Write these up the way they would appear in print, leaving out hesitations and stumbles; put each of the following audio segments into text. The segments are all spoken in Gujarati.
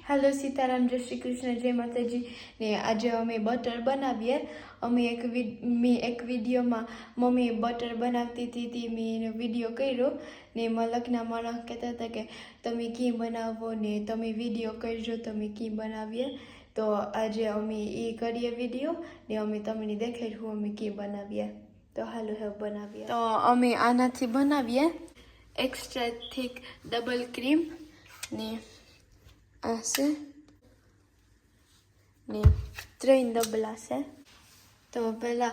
हेलो सीताराम जय श्री कृष्ण जय माताजी ने आज अमे बटर बनावीए। अमे एक विडियो में मम्मी बटर बनावती थी मैं विडियो कर्यो ने मलकना माणस कहता था कि तमे की बनावो ने तमे विडियो करजो तमे की बनावीए। तो आज अमे ये करिए विडियो ने अमे तमने देखाडुं अमे की बनावीए। तो हालो हे बनावीए। तो अमे आनाथी बनावीए एक्स्ट्रा थिक डबल क्रीम ने आसे ने 3 डबला से। तो पहला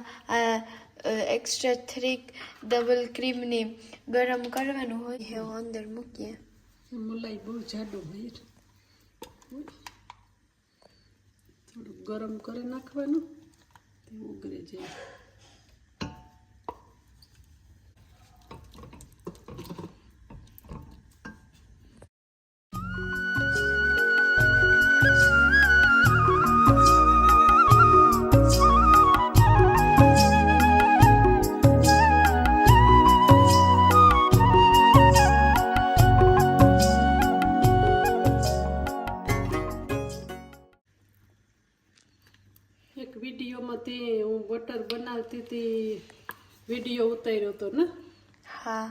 एक्स्ट्रा थिक डबल क्रीम ने गरम करवानुं होय हे अंदर मूकीए। मलाई बहुत जाडो होय थोड़ो गरम करे नाखवानुं ते उगरे जाय। एक विडियो में ते हूँ बटर बनावती थी विडियो उतार्यो तो ना। हाँ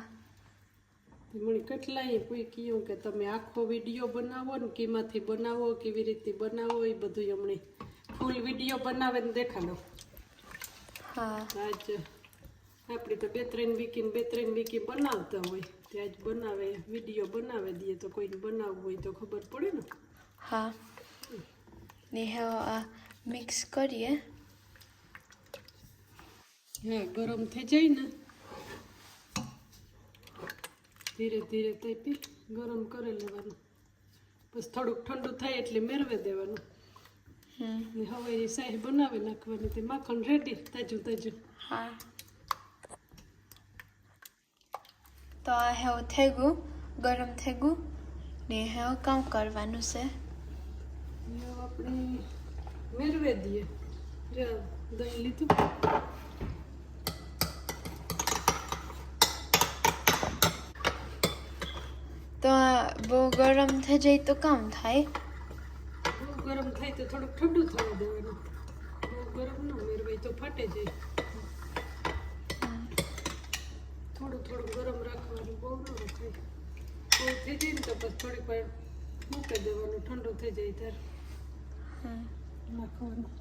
મને કેટલાય કોઈ કહ્યું કે તમે આખો વિડિયો બનાવો ને કેમાંથી બનાવો કેવી રીતે બનાવો એ બધું હમણે ફૂલ વિડિયો બનાવે ને દેખાડો। हाँ આજ આપણે તો બે ત્રણ વીકી બનાવતા હોય તે આજ બનાવે વિડિયો બનાવે દઈએ તો કોઈને બનાવવું હોય તો ખબર પડે ને। हाँ ने हे आ मिक्स करिए। હા ગરમ થઈ જાય ને ધીરે ધીરે તાપી ગરમ કરી લેવાનું પછી થોડુંક ઠંડુ થાય એટલે મેળવી દેવાનું ને હવે એ શાહી બનાવી નાખવાની તે માખણ રેડી તાજું તાજું। हाँ तो आ हेव थेगु गरम थेगु ने हेव काम करवानुं छे। હવે આપણે મેળવી દઈએ દહીં લીધું तो वो गरम थे जाए तो काम थाय। બહુ ગરમ થાય તો થોડુંક ઠંડુ થવા દેવાનું બહુ ગરમ ન મેળવાય તો ફાટે જાય થોડું થોડું ગરમ રાખવાનું બહુ ન રખાય બહુ થઈ જાય ને તો પછી થોડીક વાર મૂકી દેવાનું ઠંડુ થઈ જાય ત્યારે નાખવાનું।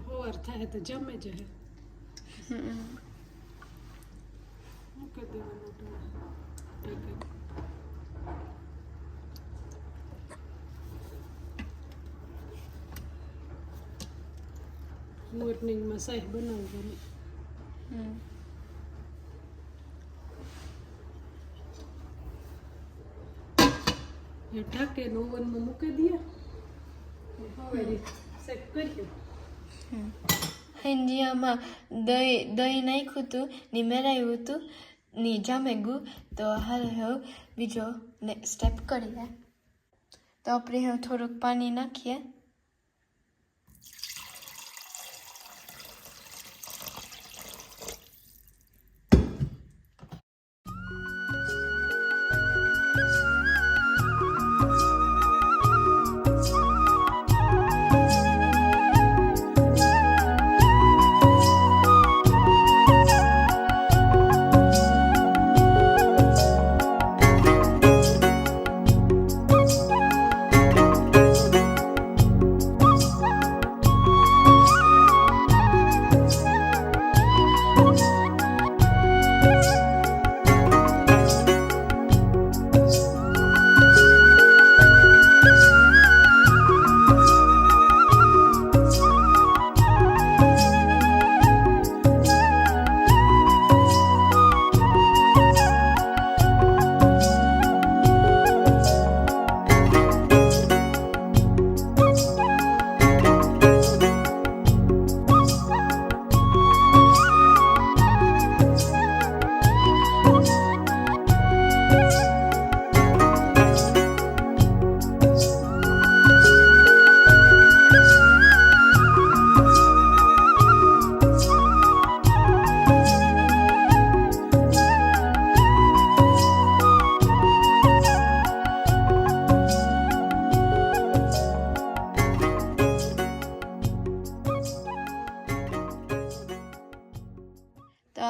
હોવાર થાય તો જમે જાય મૂકી દેવાનું ઢાંકીને। મોર્નિંગમાં શાહી બનાવવાની ઢાંકીને ઓવનમાં મૂકી દઈએ હવે સેટ કરીએ। इंडिया में दही दही नाख्यु तु ने मेरायु तु ने जामेगु। तो हाल हेव बीजो स्टेप करिए। तो अपने हेव थोड़ुंक पानी नाखीए।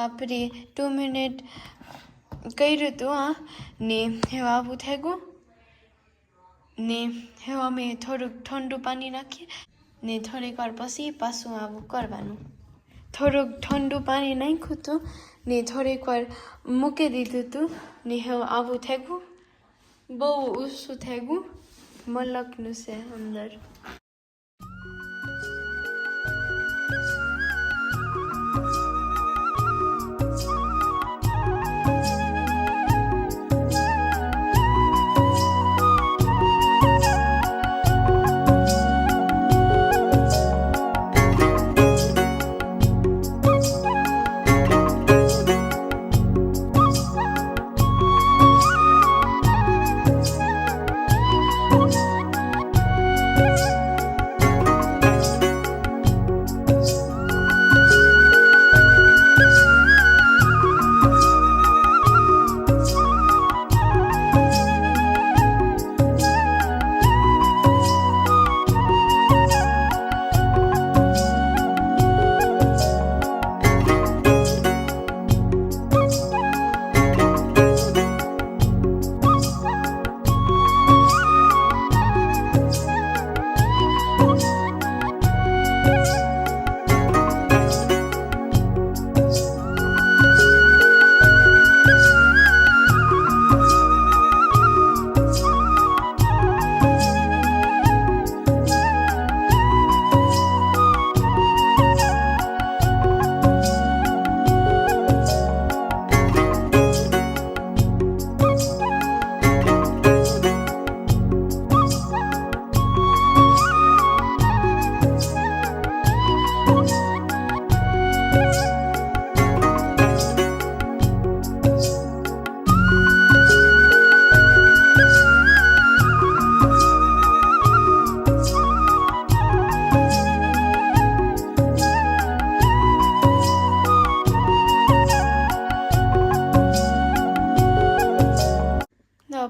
આપણે 2 મિનિટ કર્યું હતું ને હવે આવું થઈ ગયું ને હવે અમે થોડુંક ઠંડુ પાણી નાખીએ ને થોડીક વાર પછી પાછું આવું કરવાનું. થોડુંક ઠંડુ પાણી નાખ્યું હતું ને થોડીક વાર મૂકી દીધું હતું ને હવે આવું થઈ ગયું. બહુ ઊંચું થઈ ગયું. મલકનું છે અંદર.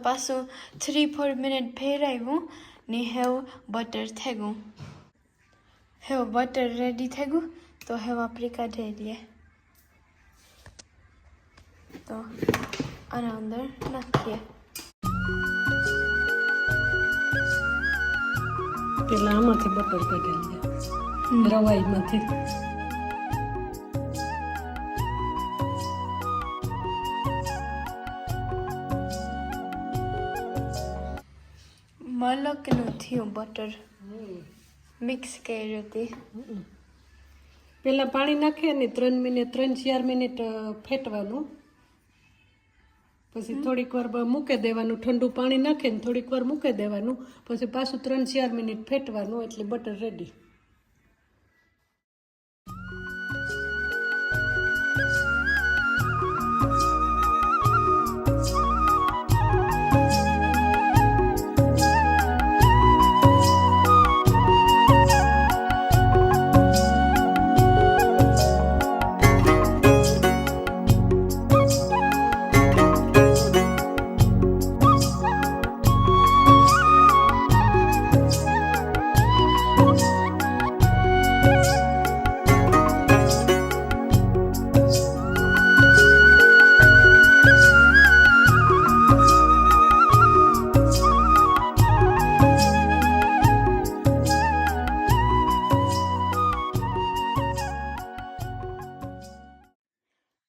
પાછું 3-4 મિનિટ ફેરવ્યું ને હવે બટર થઈ ગયું. હવે બટર રેડી થઈ ગયું તો હવે આપણે કાઢી લઈએ. તો આના અંદર નાખીએ. પેલા આમાંથી બટર કાઢી લઈએ રવાઈમાંથી. મલકનું થયું બટર મિક્સ કર્યું હતી. પેલા પાણી નાખીએ ને 3-4 મિનિટ ફેટવાનું. પછી થોડીક વાર મૂકી દેવાનું. ઠંડુ પાણી નાખીને થોડીક વાર મૂકી દેવાનું. પછી પાછું 3-4 મિનિટ ફેટવાનું એટલે બટર રેડી.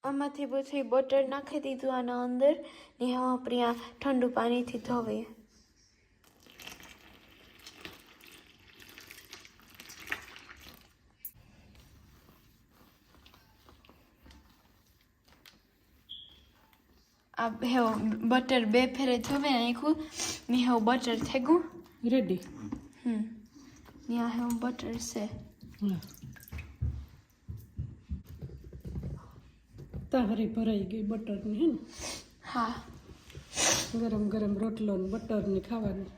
આમાંથી બધું બટર નાખી દીધું આના અંદર ને હવે આપણે આ ઠંડુ પાણીથી ધોવીએ. આ હવે બટર 2 ફેરે ધોવે નાખ્યું ને હવે બટર થઈ ગયું રેડી. ને આ હવે બટર છે. તાહરી ભરાઈ ગઈ બટરની હે ને. હા, ગરમ ગરમ રોટલો ને બટર ને ખાવાનું.